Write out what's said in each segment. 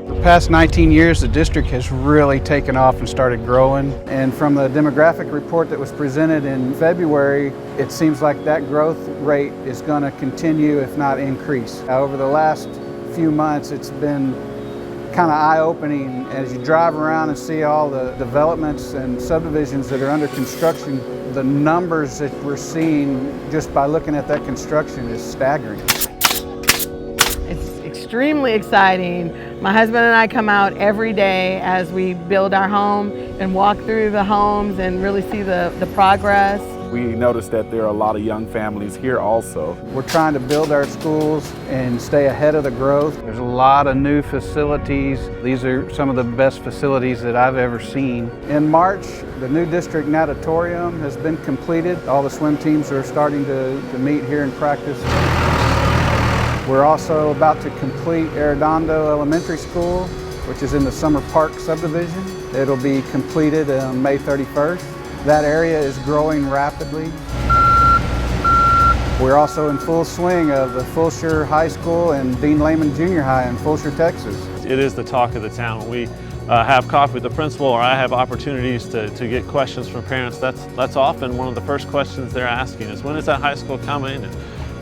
The past 19 years, the district has really taken off and started growing. And from the demographic report that was presented in February, it seems like that growth rate is going to continue, if not increase. Over the last few months, it's been kind of eye-opening as you drive around and see all the developments and subdivisions that are under construction. The numbers that we're seeing just by looking at that construction is staggering. It's extremely exciting. My husband and I come out every day as we build our home and walk through the homes and really see the progress. We noticed that there are a lot of young families here also. We're trying to build our schools and stay ahead of the growth. There's a lot of new facilities. These are some of the best facilities that I've ever seen. In March, the new district natatorium has been completed. All the swim teams are starting to meet here and practice. We're also about to complete Arredondo Elementary School, which is in the Summer Park subdivision. It'll be completed on May 31st. That area is growing rapidly. We're also in full swing of the Fulshear High School and Dean Lehman Junior High in Fulshear, Texas. It is the talk of the town. We have coffee with the principal, or I have opportunities to get questions from parents. That's often one of the first questions they're asking is, when is that high school coming? And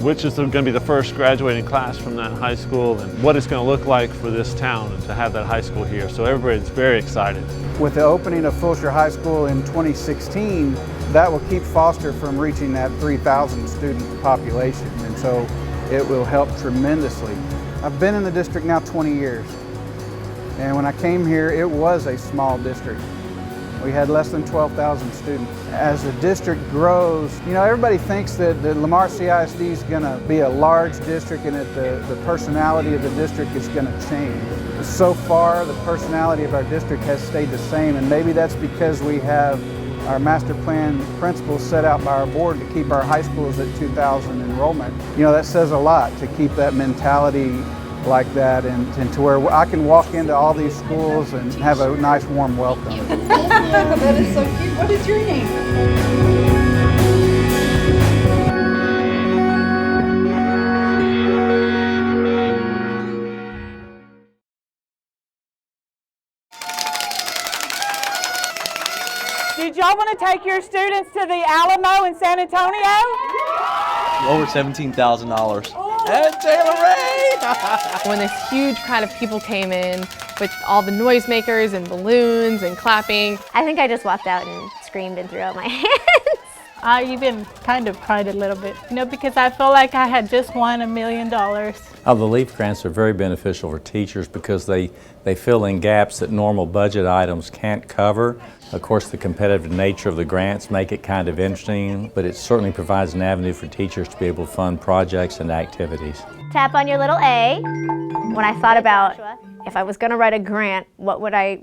which is going to be the first graduating class from that high school, and what it's going to look like for this town and to have that high school here. So everybody's very excited. With the opening of Fulshear High School in 2016, that will keep Foster from reaching that 3,000 student population, and so it will help tremendously. I've been in the district now 20 years, and when I came here, it was a small district. We had less than 12,000 students. As the district grows, you know, everybody thinks that the Lamar CISD is going to be a large district and that the personality of the district is going to change. So far, the personality of our district has stayed the same, and maybe that's because we have our master plan principles set out by our board to keep our high schools at 2,000 enrollment. You know, that says a lot to keep that mentality like that and to where I can walk into all these schools and have a nice warm welcome. That is so cute. What is your name? Did y'all want to take your students to the Alamo in San Antonio? Over $17,000. And Taylor Ray! When this huge crowd of people came in with all the noisemakers and balloons and clapping. I think I just walked out and screamed and threw out my hands. I even kind of cried a little bit, you know, because I felt like I had just won $1 million. The LEAF grants are very beneficial for teachers because they fill in gaps that normal budget items can't cover. Of course, the competitive nature of the grants make it kind of interesting, but it certainly provides an avenue for teachers to be able to fund projects and activities. Tap on your little A. When I thought about if I was going to write a grant, what would I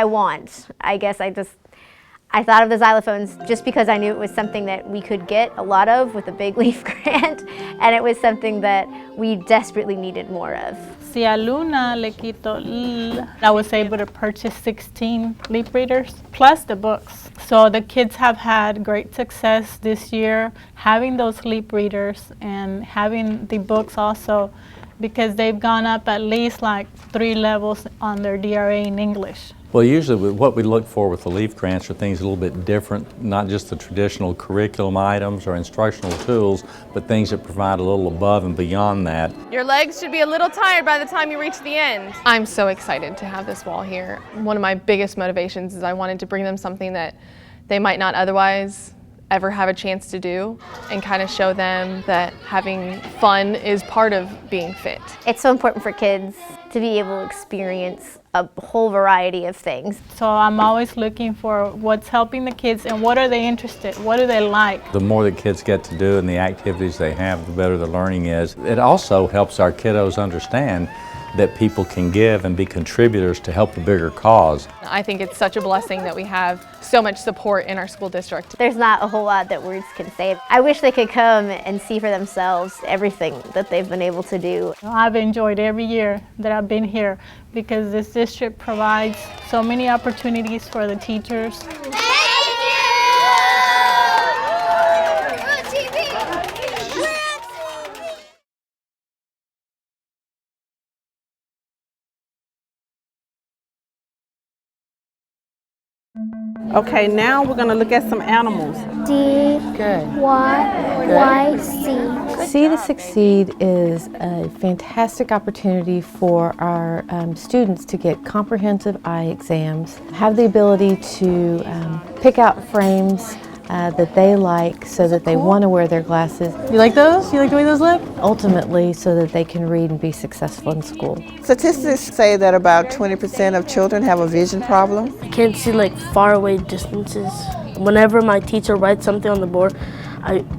want? I guess I thought of the xylophones just because I knew it was something that we could get a lot of with a big LEAF grant, and it was something that we desperately needed more of. Si a Luna le quito L, I was able to purchase 16 LEAF readers plus the books. So the kids have had great success this year having those LEAF readers and having the books also, because they've gone up at least like 3 levels on their DRA in English. Well, usually what we look for with the LEAF grants are things a little bit different, not just the traditional curriculum items or instructional tools, but things that provide a little above and beyond that. Your legs should be a little tired by the time you reach the end. I'm so excited to have this wall here. One of my biggest motivations is I wanted to bring them something that they might not otherwise ever have a chance to do, and kind of show them that having fun is part of being fit. It's so important for kids to be able to experience a whole variety of things. So I'm always looking for what's helping the kids and what are they interested, what do they like. The more the kids get to do and the activities they have, the better the learning is. It also helps our kiddos understand that people can give and be contributors to help the bigger cause. I think it's such a blessing that we have so much support in our school district. There's not a whole lot that words can say. I wish they could come and see for themselves everything that they've been able to do. I've enjoyed every year that I've been here because this district provides so many opportunities for the teachers. Okay, now we're going to look at some animals. D, Good. Y, C. C to Succeed is a fantastic opportunity for our students to get comprehensive eye exams, have the ability to pick out frames that they like so that they want to wear their glasses. You like those? You like the way those look? Ultimately, so that they can read and be successful in school. Statistics say that about 20% of children have a vision problem. I can't see like far away distances. Whenever my teacher writes something on the board,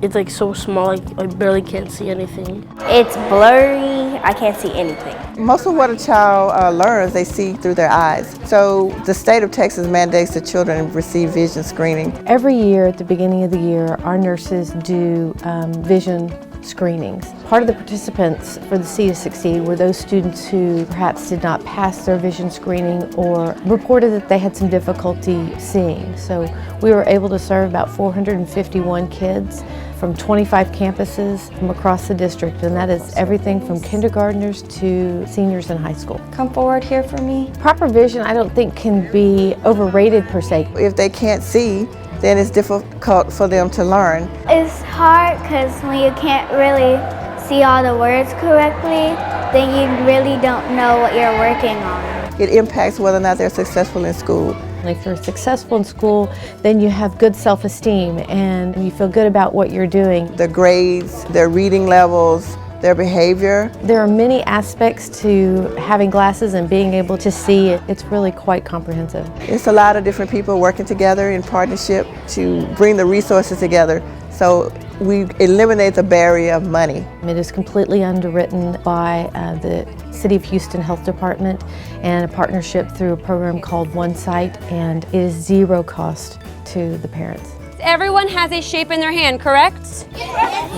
it's like so small, I barely can't see anything. It's blurry, I can't see anything. Most of what a child learns, they see through their eyes. So the state of Texas mandates that children receive vision screening. Every year at the beginning of the year, our nurses do vision screenings. Part of the participants for the C to Succeed were those students who perhaps did not pass their vision screening or reported that they had some difficulty seeing. So we were able to serve about 451 kids from 25 campuses from across the district, and that is everything from kindergartners to seniors in high school. Come forward here for me. Proper vision, I don't think, can be overrated per se. If they can't see, then it's difficult for them to learn. It's hard because when you can't really see all the words correctly, then you really don't know what you're working on. It impacts whether or not they're successful in school. If you're successful in school, then you have good self-esteem and you feel good about what you're doing. Their grades, their reading levels, their behavior. There are many aspects to having glasses and being able to see. It's really quite comprehensive. It's a lot of different people working together in partnership to bring the resources together. So we eliminate the barrier of money. It is completely underwritten by the City of Houston Health Department and a partnership through a program called One Sight, and it is zero cost to the parents. Everyone has a shape in their hand, correct?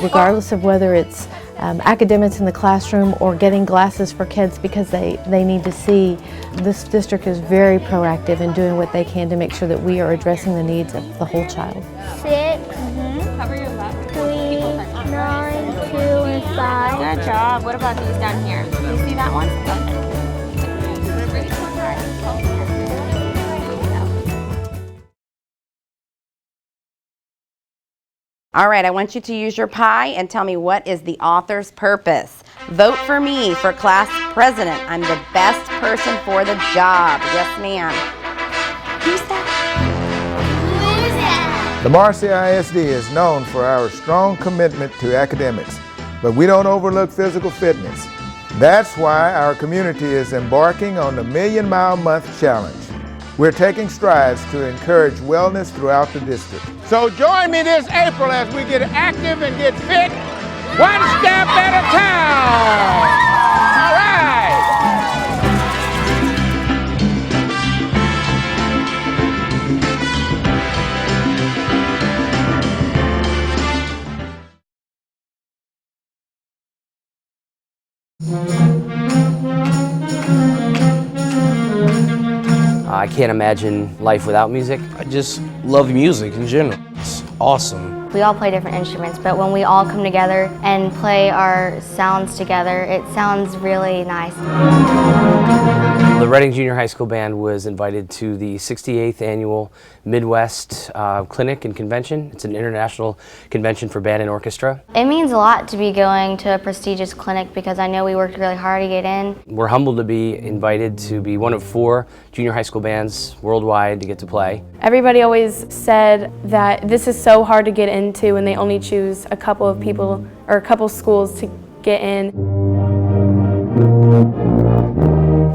Regardless of whether it's academics in the classroom or getting glasses for kids because they need to see, this district is very proactive in doing what they can to make sure that we are addressing the needs of the whole child. 6, Cover your left. 3, 9, 2, and 5. Good job. What about these down here? You see that one? Okay. All right, I want you to use your pie and tell me what is the author's purpose. Vote for me for class president. I'm the best person for the job. Yes, ma'am. Who's that? Lamar CISD is known for our strong commitment to academics, but we don't overlook physical fitness. That's why our community is embarking on the Million Mile Month Challenge. We're taking strides to encourage wellness throughout the district. So join me this April as we get active and get fit, one step at a time. All right. I can't imagine life without music. I just love music in general. It's awesome. We all play different instruments, but when we all come together and play our sounds together, it sounds really nice. The Reading Junior High School Band was invited to the 68th Annual Midwest Clinic and Convention. It's an international convention for band and orchestra. It means a lot to be going to a prestigious clinic because I know we worked really hard to get in. We're humbled to be invited to be one of 4 junior high school bands worldwide to get to play. Everybody always said that this is so hard to get into and they only choose a couple of people or a couple schools to get in.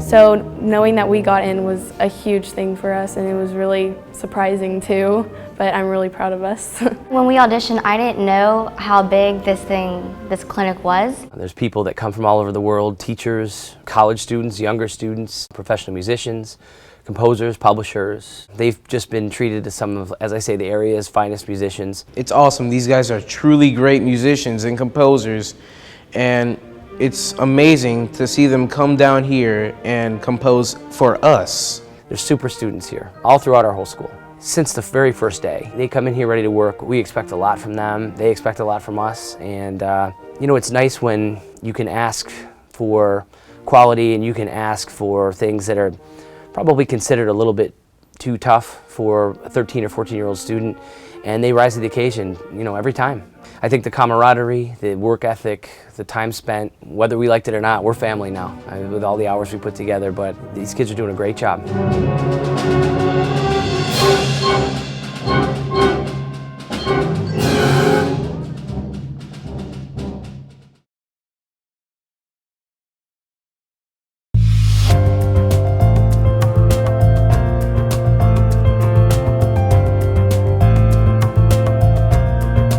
So knowing that we got in was a huge thing for us, and it was really surprising too, but I'm really proud of us. When we auditioned, I didn't know how big this clinic was. There's people that come from all over the world, teachers, college students, younger students, professional musicians, composers, publishers. They've just been treated as some of, as I say, the area's finest musicians. It's awesome. These guys are truly great musicians and composers, and it's amazing to see them come down here and compose for us. There's super students here, all throughout our whole school. Since the very first day, they come in here ready to work. We expect a lot from them. They expect a lot from us. And you know, it's nice when you can ask for quality and you can ask for things that are probably considered a little bit too tough for a 13 or 14-year-old student, and they rise to the occasion, every time. I think the camaraderie, the work ethic, the time spent, whether we liked it or not, we're family now with all the hours we put together, but these kids are doing a great job.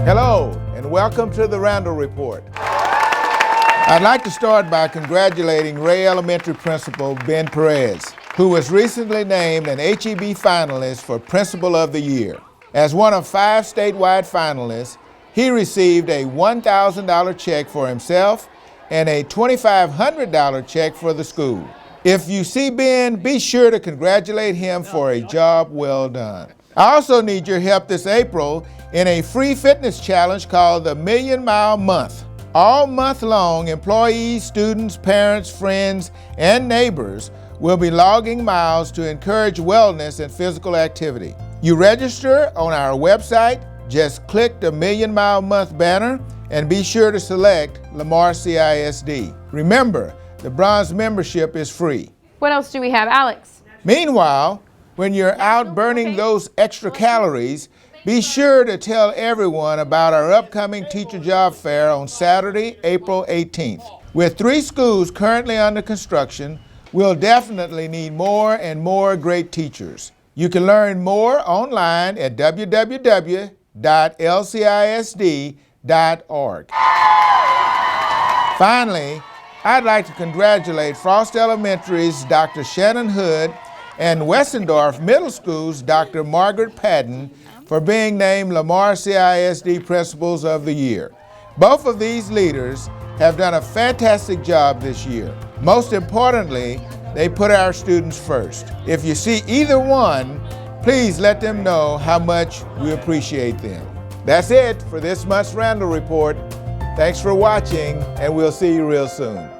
Hello, and welcome to the Randall Report. I'd like to start by congratulating Ray Elementary Principal Ben Perez, who was recently named an HEB finalist for Principal of the Year. As one of 5 statewide finalists, he received a $1,000 check for himself and a $2,500 check for the school. If you see Ben, be sure to congratulate him for a job well done. I also need your help this April in a free fitness challenge called the Million Mile Month. All month long, employees, students, parents, friends, and neighbors will be logging miles to encourage wellness and physical activity. You register on our website, just click the Million Mile Month banner, and be sure to select Lamar CISD. Remember, the bronze membership is free. What else do we have, Alex? Meanwhile, when you're out burning those extra calories, be sure to tell everyone about our upcoming Teacher Job Fair on Saturday, April 18th. With 3 schools currently under construction, we'll definitely need more and more great teachers. You can learn more online at www.lcisd.org. Finally, I'd like to congratulate Frost Elementary's Dr. Shannon Hood and Westendorf Middle School's Dr. Margaret Patton for being named Lamar CISD Principals of the Year. Both of these leaders have done a fantastic job this year. Most importantly, they put our students first. If you see either one, please let them know how much we appreciate them. That's it for this month's Randall Report. Thanks for watching, and we'll see you real soon.